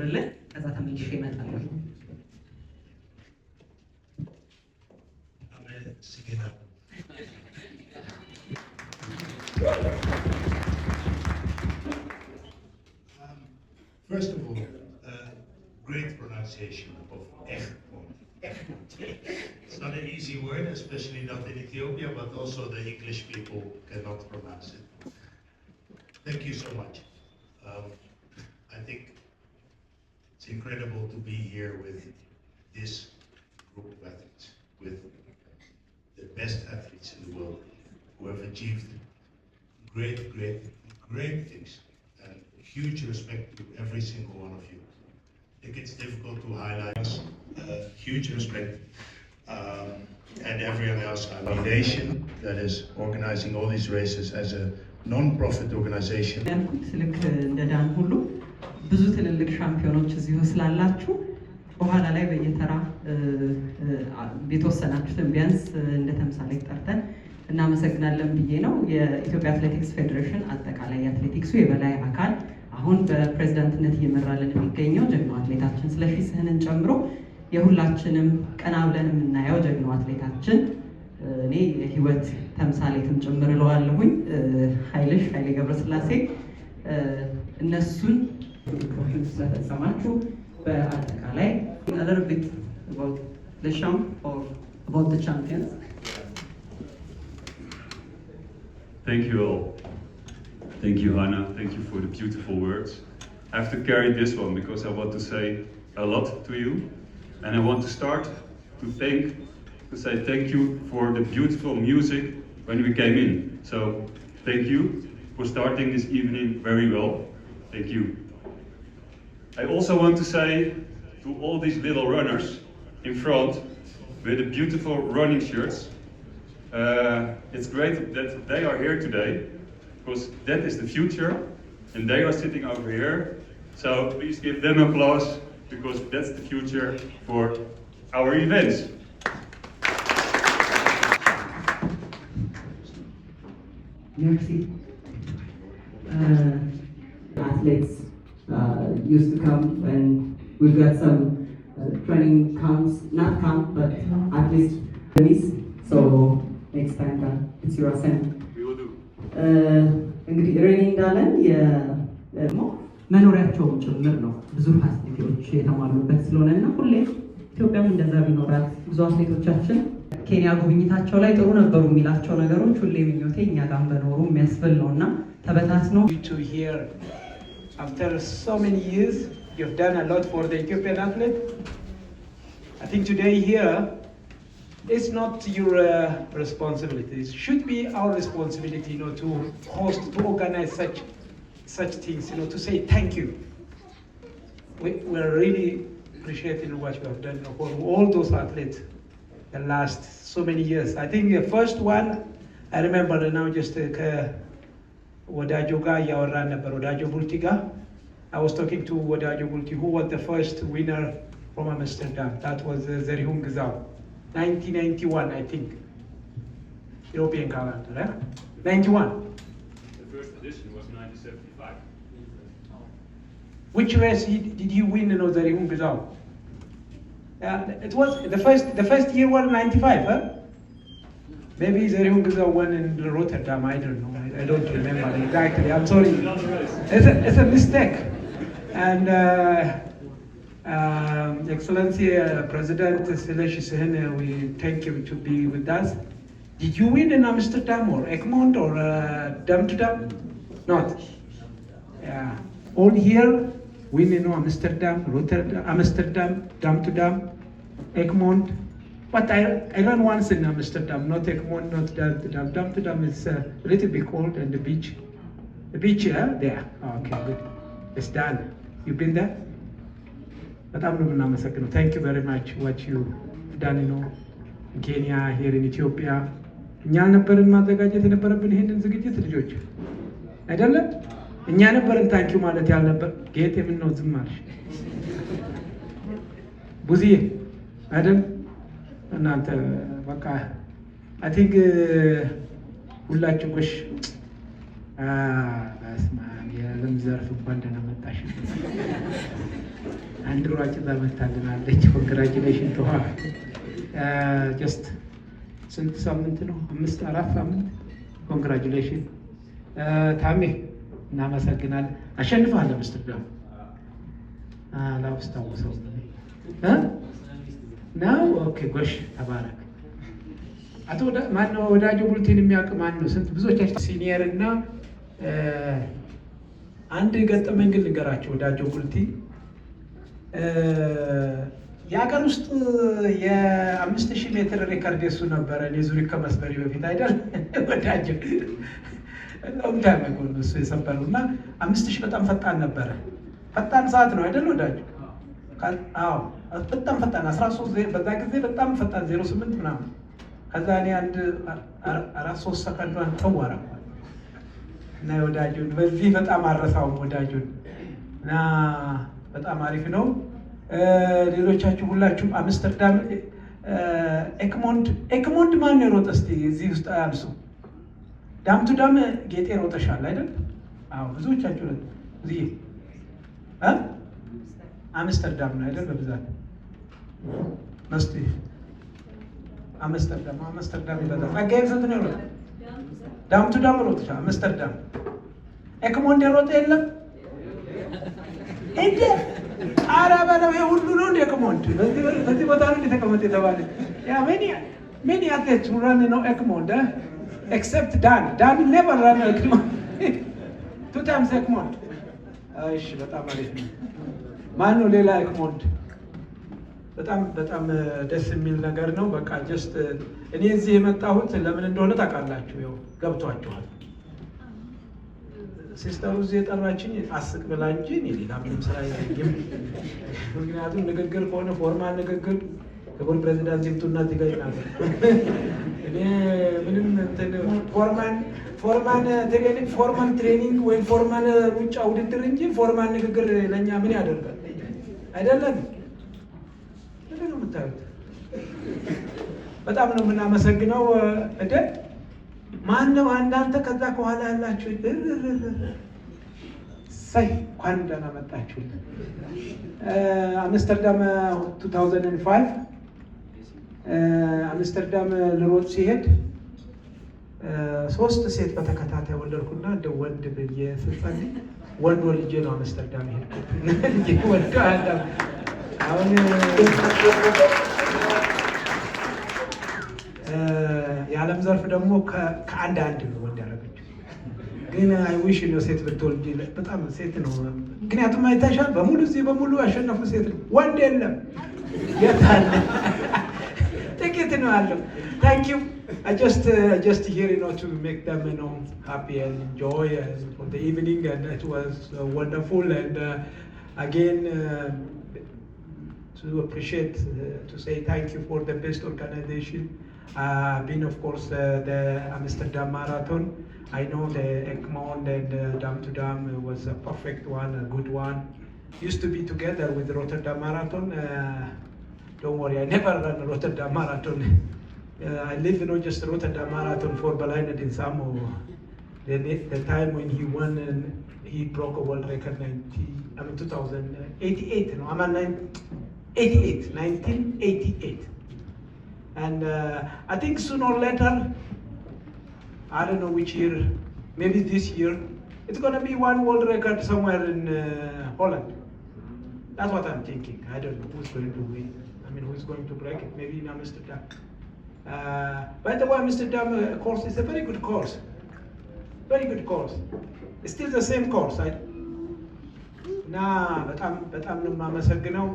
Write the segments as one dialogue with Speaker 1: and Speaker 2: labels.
Speaker 1: ልጨምርልን ከዛ ተመልሼ እመጣለሁ።
Speaker 2: First of all, great pronunciation of Egmond. It's not an easy word, especially not in Ethiopia, but also the English people cannot pronounce it. Thank you so much. I think it's incredible to be here with this group of athletes, with the best athletes in the world who have achieved great things. And huge respect to every single one of you. I think it's difficult to highlight us. Huge respect. And everyone else. Our nation that is organizing all these races as a non-profit organization.
Speaker 1: ብዙ ትልልቅ ሻምፒዮኖች እዚሁ ስላላችሁ በኋላ ላይ በየተራ የተወሰናችሁትን ቢያንስ እንደ ተምሳሌት ጠርተን እናመሰግናለን ብዬ ነው። የኢትዮጵያ አትሌቲክስ ፌዴሬሽን አጠቃላይ የአትሌቲክሱ የበላይ አካል አሁን በፕሬዝዳንትነት እየመራልን የሚገኘው ጀግናው አትሌታችን ስለሺ ስህንን ጨምሮ የሁላችንም ቀና ብለን የምናየው ጀግናው አትሌታችን እኔ የህይወት ተምሳሌትም ጭምር እለዋለሁኝ ኃይሌ ገብረስላሴ እነሱን ስለተሰማችሁ በአጠቃላይ a little bit about the champ or about the champions.
Speaker 3: Thank you all. Thank you, Hannah. Thank you for the beautiful words. I have to carry this one because I want to say a lot to you. And I want to start to say thank you for the beautiful music when we came in. So thank you for starting this evening very well. Thank you. I also want to say to all these little runners in front with the beautiful running shirts, it's great that they are here today because that is the future and they are sitting over here. So please give them applause because that's the future for our events.
Speaker 1: Merci. Athletes used to come and we've got some training camps, not camp, but at least release. So next time it's your assignment.
Speaker 3: We will do.
Speaker 1: እንግዲህ ሬኒ እንዳለን መኖሪያቸውም ጭምር ነው ብዙ ፋሲሊቲዎች የተሟሉበት ስለሆነና ሁሌ ኢትዮጵያም እንደዛ ቢኖራት ብዙ አትሌቶቻችን ኬንያ ጉብኝታቸው ላይ ጥሩ ነበሩ የሚላቸው ነገሮች ሁሌ ምኞቴ እኛ ጋር በኖሩ የሚያስብል ነውና ተበታትኖ
Speaker 4: to hear after so many years you've done a lot for the Ethiopian athlete. I think today here it's not your responsibility. It should be our responsibility, to host, to organize such things, to say thank you. We're really appreciating what you have done for all those athletes the last so many years. I think the first one, I remember now just Wadajo ga yawaran neber Wadajo Bulti ga. I was talking to Wadajo Bulti who was the first winner from Amsterdam. That was Zerihun Gzao. 1991, I think. European calendar, eh? 91.
Speaker 3: The first edition was 1975.
Speaker 4: Which race did you win in Zerihun Gzao? It was the first year was 95, huh? Maybe Zerihun Gzao won in Rotterdam. I don't know. I don't remember exactly. I'm sorry. It's a mistake. And Excellency President Seleshi Sehene, we thank you to be with us. Did you win in Amsterdam or Egmond or Dam to Dam? Not. Yeah. All here, win in Amsterdam, Rotterdam, Amsterdam, Dam to Dam, Egmond. But I ran once in Amsterdam, not Egmond, not Dam to Dam. Dam to Dam is a little bit cold and the beach. The beach, yeah? There. Okay, good. It's done. You been there? Thank you very much what you've done in Kenya, here in Ethiopia. እኛ ነበርን ማዘጋጀት የነበረብን ይሄንን ዝግጅት ልጆች አይደለም እኛ ነበርን ታንኪው ማለት ያልነበር ጌጤ ምን ነው ዝም አልሽ ቡዚዬ አይደል እናንተ በቃ I think ሁላችሁ ጎሽ በስመ አብ የዓለም ዘርፍ እንኳን ደህና መጣሽ አንድ ሯጭ ዘመታልናለች። ኮንግራጁሌሽን ቱ ሀር። ጀስት ስንት ሳምንት ነው? 4 ሳምንት። ኮንግራጁሌሽን ታሜ፣ እናመሰግናለን። አሸንፈሃል አምስተርዳም። አላስታውሰው ነው። ኦኬ ጎሽ፣ ተባረክ። አቶ ማነው ወዳጆ ቡልቲን የሚያውቅ ማን ነው? ስንት ብዙዎቻችን ሲኒየር እና አንድ ገጠመኝ ግን ልንገራቸው። ወዳጆ ቡልቲ የሀገር ውስጥ የ5000 ሜትር ሪከርድ የሱ ነበረ። እኔ ዙሪክ ከመስበሪ በፊት አይደል ወዳጆ ሎንግ እሱ የሰበሩ እና 5000 በጣም ፈጣን ነበረ። ፈጣን ሰዓት ነው አይደል ወዳጆ? አዎ በጣም ፈጣን 13 በዛ ጊዜ በጣም ፈጣን 08 ምናምን። ከዛ እኔ አንድ 4-3 ሰከንዷን ተወራ እና ወዳጆን በዚህ በጣም አረሳውም ወዳጆን እና በጣም አሪፍ ነው። ሌሎቻችሁ ሁላችሁም አምስተርዳም ኤክሞንድ ማን ነው የሮጠ? እስቲ እዚህ ውስጥ አያንሱ። ዳም ቱ ዳም ጌጤ ሮጠሻል አይደል? አዎ ብዙዎቻችሁ ነው እዚህ አምስተርዳም ነው አይደል? በብዛት መስቲ አምስተርዳም ይበዛል። ጸጋዬ ስንት ነው የሮጠ? ዳም ቱ ዳም ሮጠሻል። አምስተርዳም ኤክሞንድ የሮጠ የለም እንዴ? ኧረ በለው ሁሉ ነው እንደ ኤክሞንድ በዚህ ቦታ ነው የተቀመጠ የተባለ ያ ሜኒ አትሌትስ who run no ኤክሞንድ except Dan never run ኤክሞንድ 2 times ኤክሞንድ። እሺ በጣም አሪፍ ነው። ማን ነው ሌላ ኤክሞንድ? በጣም ደስ የሚል ነገር ነው። በቃ ጀስት እኔ እዚህ የመጣሁት ለምን እንደሆነ ታውቃላችሁ? ያው ገብቷችኋል። ሲስተሩ እዚህ የጠራችኝ አስቅ ብላ እንጂ እኔ ሌላ ምንም ስራ የለኝም። ምክንያቱም ንግግር ከሆነ ፎርማል ንግግር ክቡር ፕሬዚዳንት ይምጡና ትገኛለ። እኔ ምንም እንትን ፎርማል ትሬኒንግ ወይም ፎርማል ሩጫ ውድድር እንጂ ፎርማል ንግግር ለእኛ ምን ያደርጋል? አይደለም ነው የምታዩት። በጣም ነው የምናመሰግነው። ማን ነው እናንተ ከዛ ከኋላ ያላችሁ? ሳይ እንኳን ደህና መጣችሁ። አምስተርዳም 2005 አምስተርዳም ልሮጥ ሲሄድ 3 ሴት በተከታታይ ወለድኩና እንደ ወንድ ብዬ ስጸልይ ወንድ ወልጄ ነው አምስተርዳም ሄድኩት። ወንድ አለ አሁን የዓለም ዘርፍ ደግሞ ከአንድ ነው ወንድ ያደረገችው። ግን አይዊሽ ነው ሴት ብትወልድ በጣም ሴት ነው። ምክንያቱም አይታሻል በሙሉ እዚህ በሙሉ ያሸነፉ ሴት ነው፣ ወንድ የለም። የታለ ጥቂት ነው ያለው። ታንክ ዩ I just here to make them happy and enjoy for the evening, and it was wonderful. And again to appreciate, to say thank you for the best organization. Been of course the Amsterdam Marathon. I know the Egmond and Dam to Dam was a perfect one, a good one. Used to be together with Rotterdam Marathon. Don't worry, I never ran a Rotterdam Marathon. I live just Rotterdam Marathon for Balainat in Samo. The time when he won and he broke a world record 2088. No, I'm 1988. And I think sooner or later, I don't know which year, maybe this year, it's going to be one world record somewhere in Holland. That's what I'm thinking. I don't know who's going to win. I mean, who's going to break it? Maybe in Amsterdam. By the way, Amsterdam course is a very good course. Very good course. It's still the same course. በጣም ነው የማመሰግነው።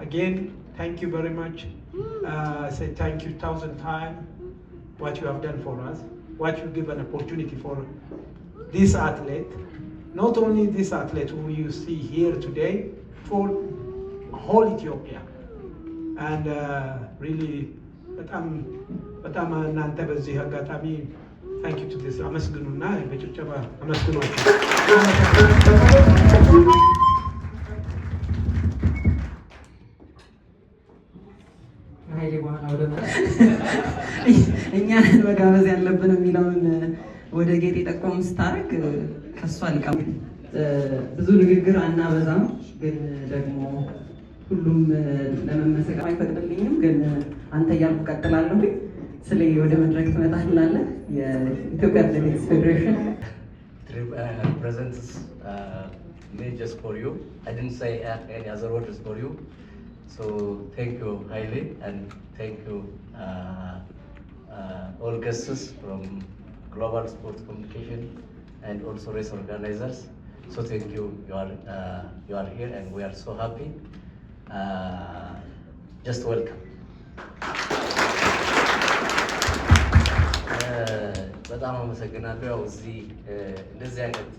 Speaker 4: Again, thank you very much. I say thank you 1,000 times what you have done for us, what you give an opportunity for this athlete, not only this athlete who you see here today, for whole Ethiopia. And really በጣም እናንተ በዚህ አጋጣሚ thank you to this አመስግኑና በጭብጨባ አመስግኗቸው።
Speaker 1: እኛን መጋበዝ ያለብን የሚለውን ወደ ጌጤ ጠቆም ስታደርግ ከሷ ሊቀሙ ብዙ ንግግር አናበዛም፣ ግን ደግሞ ሁሉም ለመመሰግ አይፈቅድልኝም። ግን አንተ እያልኩ ቀጥላለሁ። ስለ ወደ መድረክ ትመጣላለህ። የኢትዮጵያ አትሌቲክስ ፌዴሬሽን
Speaker 5: presents me just for you. I didn't say any other words for you. So thank you highly, and thank you all guests from Global Sports Communication and also race organizers. So thank you. You are here, and we are so happy. Just welcome. በጣም አመሰግናለሁ። ያው እዚህ እንደዚህ አይነት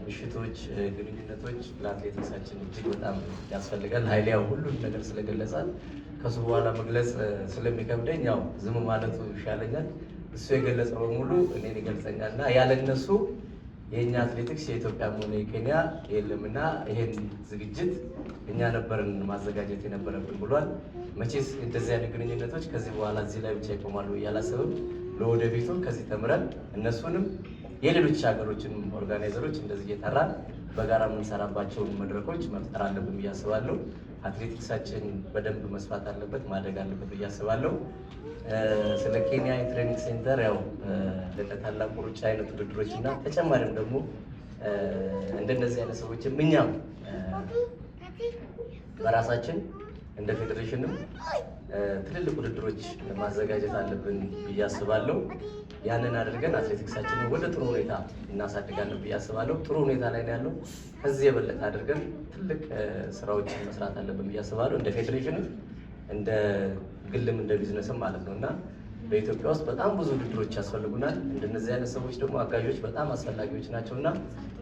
Speaker 5: ምሽቶች፣ ግንኙነቶች ለአትሌቲክሳችን እጅግ በጣም ያስፈልጋል። ኃይሌ ያው ሁሉን ነገር ስለገለጻል ከሱ በኋላ መግለጽ ስለሚከብደኝ ያው ዝም ማለቱ ይሻለኛል። እሱ የገለጸው በሙሉ እኔን ይገልጸኛል እና ያለ እነሱ የእኛ አትሌቲክስ የኢትዮጵያም ሆነ የኬንያ የለምና ይሄን ዝግጅት እኛ ነበርን ማዘጋጀት የነበረብን ብሏል። መቼስ እንደዚህ አይነት ግንኙነቶች ከዚህ በኋላ እዚህ ላይ ብቻ ይቆማሉ እያላሰብም ለወደፊቱ ከዚህ ተምረን እነሱንም የሌሎች ሀገሮችን ኦርጋናይዘሮች እንደዚህ እየጠራን በጋራ የምንሰራባቸውን መድረኮች መፍጠር አለብን ብዬ አስባለሁ። አትሌቲክሳችን በደንብ መስፋት አለበት፣ ማደግ አለበት ብዬ አስባለሁ። ስለ ኬንያ የትሬኒንግ ሴንተር ያው ለታላቁ ሩጫ አይነት ውድድሮች እና ተጨማሪም ደግሞ እንደነዚህ አይነት ሰዎችም እኛም በራሳችን እንደ ፌዴሬሽንም ትልልቅ ውድድሮች ማዘጋጀት አለብን ብዬ አስባለሁ። ያንን አድርገን አትሌቲክሳችንን ወደ ጥሩ ሁኔታ እናሳድጋለን ብዬ አስባለሁ። ጥሩ ሁኔታ ላይ ነው ያለው። ከዚህ የበለጠ አድርገን ትልቅ ስራዎችን መስራት አለብን ብዬ አስባለሁ። እንደ ፌዴሬሽንም እንደ ግልም እንደ ቢዝነስም ማለት ነው እና በኢትዮጵያ ውስጥ በጣም ብዙ ውድድሮች ያስፈልጉናል። እንደነዚህ አይነት ሰዎች ደግሞ አጋዦች በጣም አስፈላጊዎች ናቸው እና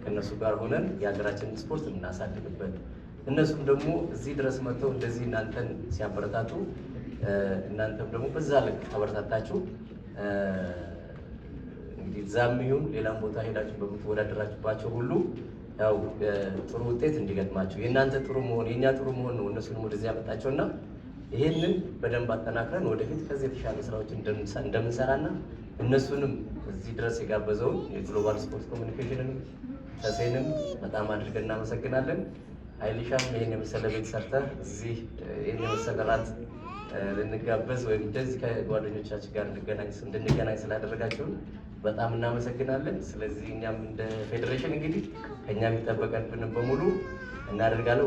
Speaker 5: ከእነሱ ጋር ሆነን የሀገራችንን ስፖርት የምናሳድግበት እነሱም ደግሞ እዚህ ድረስ መጥተው እንደዚህ እናንተን ሲያበረታቱ እናንተም ደግሞ በዛ ልክ ተበረታታችሁ እንግዲህ እዛም ይሁን ሌላም ቦታ ሄዳችሁ በምትወዳደራችሁባቸው ሁሉ ያው ጥሩ ውጤት እንዲገጥማችሁ የእናንተ ጥሩ መሆን የእኛ ጥሩ መሆን ነው እነሱንም ወደዚህ ያመጣቸውና ይህንን በደንብ አጠናክረን ወደፊት ከዚህ የተሻለ ስራዎችን እንደምንሰራና እነሱንም እዚህ ድረስ የጋበዘውን የግሎባል ስፖርት ኮሚኒኬሽንን ተሴንም በጣም አድርገን እናመሰግናለን። ኃይልሻም ይህን የመሰለ ቤት ሰርተህ እዚህ ይህን የመሰለ ራት ልንጋበዝ ወይም እንደዚህ ከጓደኞቻችን ጋር እንድንገናኝ ስላደረጋችሁን በጣም እናመሰግናለን። ስለዚህ እኛም እንደ ፌዴሬሽን እንግዲህ ከእኛ የሚጠበቀብንን በሙሉ እናደርጋለን።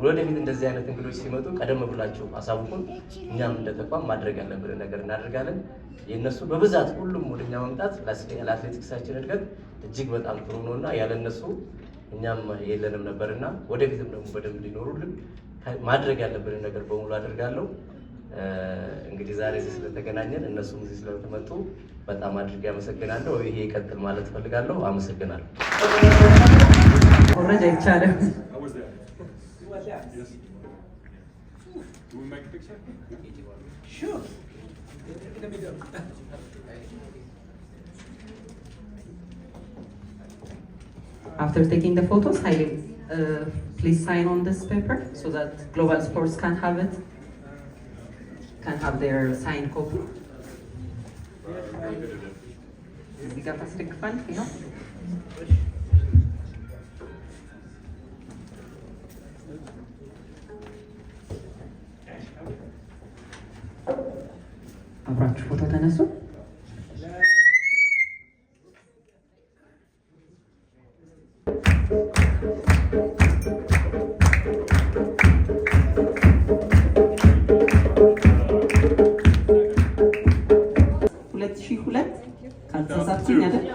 Speaker 5: ወደፊት እንደዚህ አይነት እንግዶች ሲመጡ ቀደም ብላችሁ አሳውቁን። እኛም እንደ ተቋም ማድረግ ያለብን ነገር እናደርጋለን። የእነሱ በብዛት ሁሉም ወደኛ መምጣት ለአትሌቲክሳችን እድገት እጅግ በጣም ጥሩ ነው እና ያለ እነሱ እኛም የለንም ነበርና ወደፊትም ደግሞ በደንብ ሊኖሩልን ማድረግ ያለብንን ነገር በሙሉ አደርጋለሁ። እንግዲህ ዛሬ እዚህ ስለተገናኘን እነሱም እዚህ ስለተመጡ በጣም አድርጌ አመሰግናለሁ። ይሄ ይቀጥል ማለት ፈልጋለሁ። አመሰግናለሁ።
Speaker 1: ወረጃ ይቻላል። After taking the photos, please sign on this paper so that Global Sports can have it, can have their signed copy. We got a stick fun, you know. አብራችሁ ፎቶ ተነሱ። ካልተሳሳትኩኝ አይደል?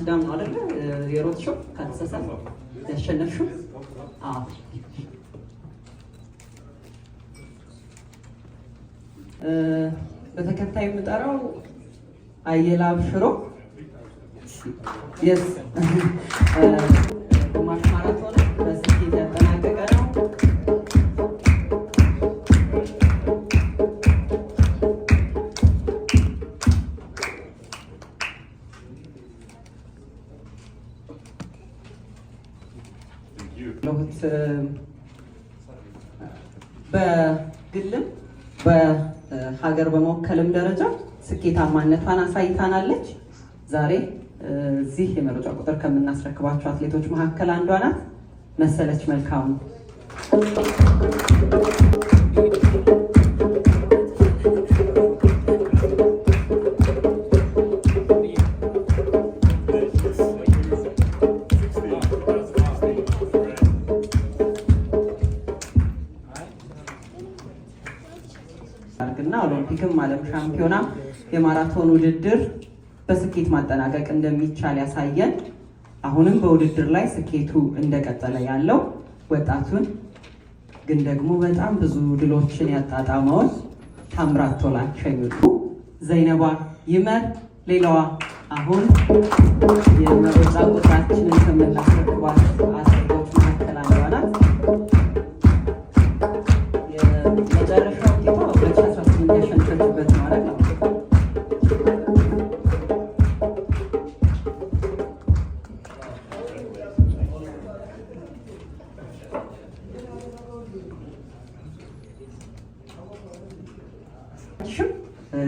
Speaker 1: ዳም ነው አይደል? የሮጥሽው ካልተሳሳትኩ ያሸነፍሽው? አዎ። በተከታይ የምጠራው አየላብ ሽሮ የስ ግማሽ ማራቶን በስኬት ያጠናቀቀ ነው። በግልም በሀገር በመወከልም ደረጃ ስኬታማነቷን አሳይታናለች። ዛሬ እዚህ የመሮጫ ቁጥር ከምናስረክባቸው አትሌቶች መካከል አንዷ ናት። መሰለች መልካሙ። እና ኦሎምፒክም ዓለም ሻምፒዮና የማራቶን ውድድር በስኬት ማጠናቀቅ እንደሚቻል ያሳየን፣ አሁንም በውድድር ላይ ስኬቱ እንደቀጠለ ያለው ወጣቱን ግን ደግሞ በጣም ብዙ ድሎችን ያጣጣመውን ታምራት ቶላን ሸኙት። ዘይነባ ይመር ሌላዋ አሁን የመሮጫ ቁጥራችንን ከምናስረክባት አትሌቶች መካከል አንዷ ናት። የመጨረሻው ውጤቷ 2018 ያሸነፈችበት ማለት ነው።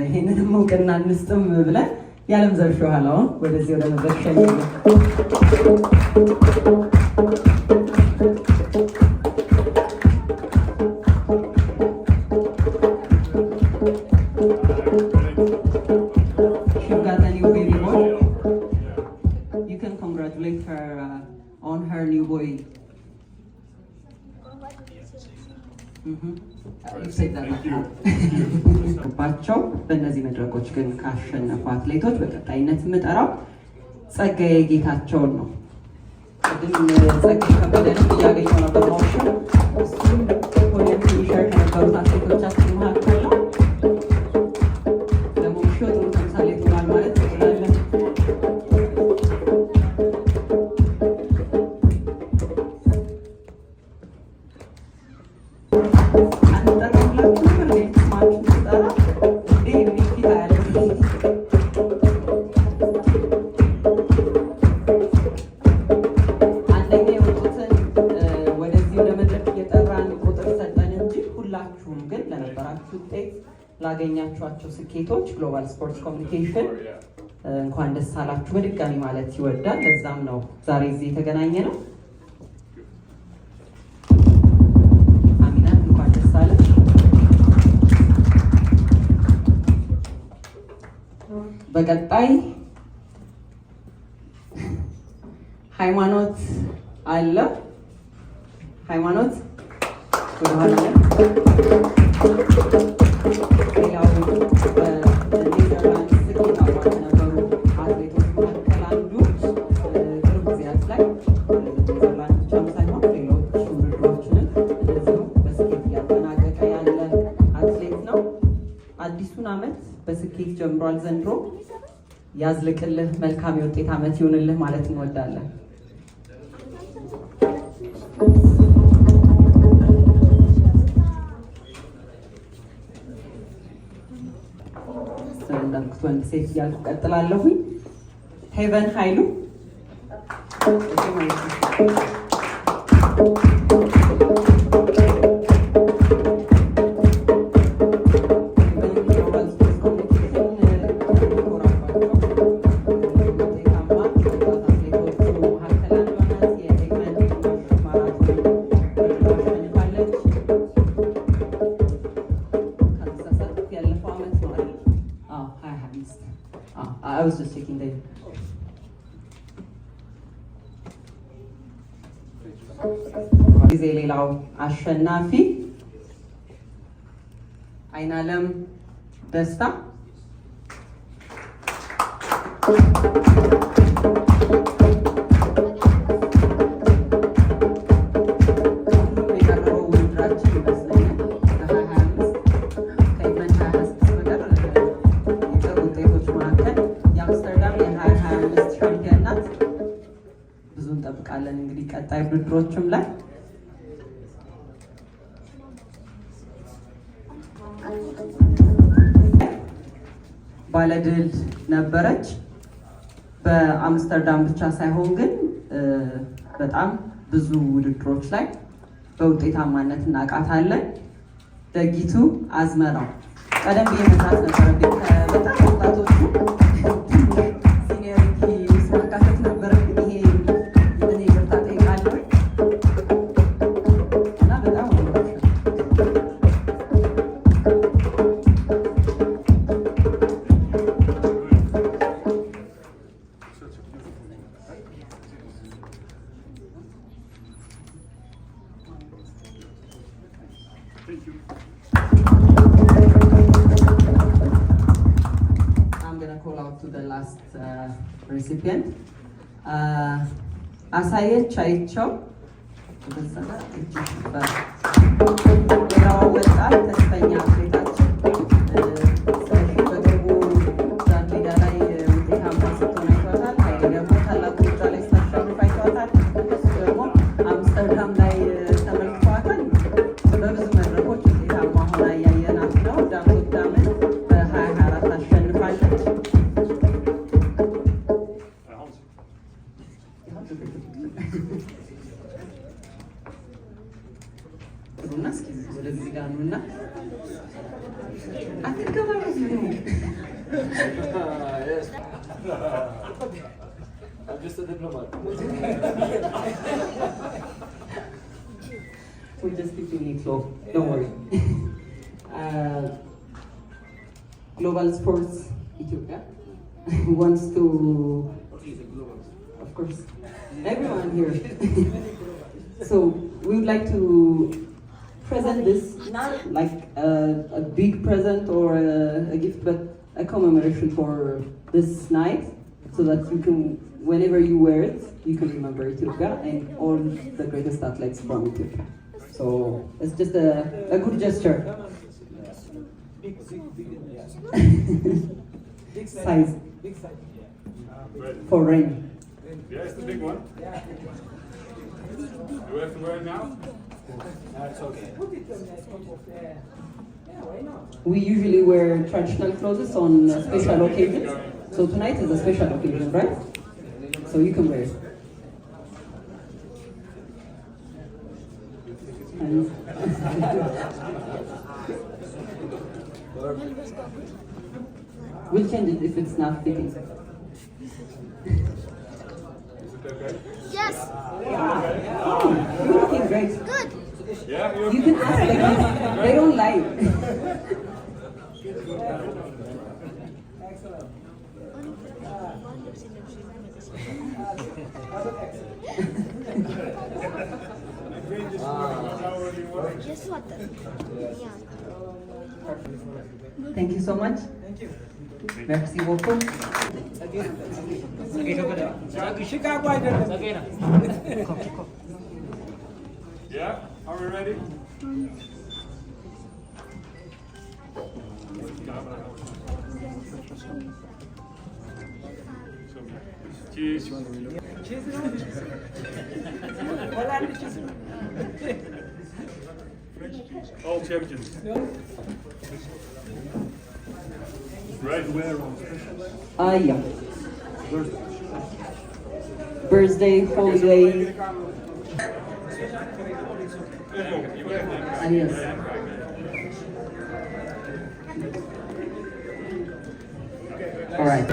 Speaker 1: ይህንንም እውቅና እንስጥም ብለን የዓለም ዘርፍ የኋላውን ወደዚህ ወደ መድረክ ሸኘን። She's got a new baby boy. You can congratulate her on her new boy. ባቸው በእነዚህ መድረኮች ግን ካሸነፉ አትሌቶች በቀጣይነት የምጠራው ጸጋዬ ጌታቸውን ነው። ቅድም ጸጋዬ ከበደንም እያገኘው ነበር ማውሽን እሱም ፖዲየም ፊኒሸር ከነበሩት አትሌቶቻችን መካከል ነው። ደግሞ ጥሩ ተምሳሌት ሆኗል ማለት እንችላለን። ላገኛችኋቸው ስኬቶች ግሎባል ስፖርትስ ኮሚኒኬሽን እንኳን ደስ አላችሁ በድጋሚ ማለት ይወዳል። ለዛም ነው ዛሬ እዚህ የተገናኘ ነው። አሚናት እንኳን ደስ አለሽ። በቀጣይ ሃይማኖት አለ። ሃይማኖት ወደኋላ ሌላው በኔዘርላንድ ስኬታማ ከነበሩ አትሌቶች መካከል አንዱ ቅርብ ጊዜያት ላይ ኔዘርላንድ ብቻም ሳይሆን ሌሎች ውድድሮችንም እንደዚሁ በስኬት እያጠናቀቀ ያለ አትሌት ነው። አዲሱን ዓመት በስኬት ጀምሯል ዘንድሮ። ያዝልቅልህ፣ መልካም የውጤት ዓመት ይሁንልህ ማለት እንወዳለን። እንዳልኩት ወንድ ሴት እያልኩ ቀጥላለሁኝ። ሄቨን ኃይሉ I was just checking the ጊዜ ሌላው አሸናፊ አይናለም ደስታ እንጠብቃለን። እንግዲህ ቀጣይ ውድድሮችም ላይ ባለድል ነበረች። በአምስተርዳም ብቻ ሳይሆን ግን በጣም ብዙ ውድድሮች ላይ በውጤታማነት እናውቃታለን። ደጊቱ አዝመራው ቀደም ብዬ መጥራት ነበረብኝ። በጣም ወጣቶቹ ሲኒየሪቲ ማካተት ነበረብኝ። ይሄ እኔ ይቅርታ ጠይቃለሁ እና በጣም I'm gonna call out to the last recipient. አሳየች አይቸው ሌላው ወጣት ተስፈኛ አትሌታችን ስለዚህ በቅርቡ ዛን ሜዳ ላይ ውጤታማ ስትሆን አይተዋታል። ኃይሌ ደግሞ ታላቁ ሩጫ ላይ ስታሸንፍ አይተዋታል። እሱ ደግሞ አምስተርዳም ላይ ተመልክተዋታል። በብዙ መድረኮች ውጤታማ ሆና እያየናት ነው። ዳንጎት ዳምን በ2024 አሸንፋለች። ጥሩና እስኪ ወደዚህ ጋር ነውና አትገባበዝ ነው።
Speaker 5: I'm just a diplomat.
Speaker 1: We're just keeping it low. Don't worry. Global Sports Ethiopia wants to, of course, everyone here. So we would like to present this, not like a big present or a gift, but a commemoration for this night, so that you can, whenever you wear it, you can remember Ethiopia and all the greatest athletes from Ethiopia. So it's just a good gesture. Size for rain.
Speaker 3: Yeah, it's the big one. Do we have to wear it now?
Speaker 1: We usually wear traditional clothes on special occasions. So tonight is a special occasion, right? So you can wear it. And we'll change it if it's not fitting.
Speaker 3: Is it okay?
Speaker 6: Yes.
Speaker 1: Oh, you're looking great.
Speaker 6: Good.
Speaker 3: Yeah, you're
Speaker 1: You can ask like this. They don't lie.
Speaker 6: Guess what? Yeah.
Speaker 1: Thank you so much. Merci beaucoup.
Speaker 4: Chicago አይደለም።
Speaker 3: Yeah, are we ready? Cheers. All champions. Right.
Speaker 1: Yeah. Birthday, holiday. Yes. All right.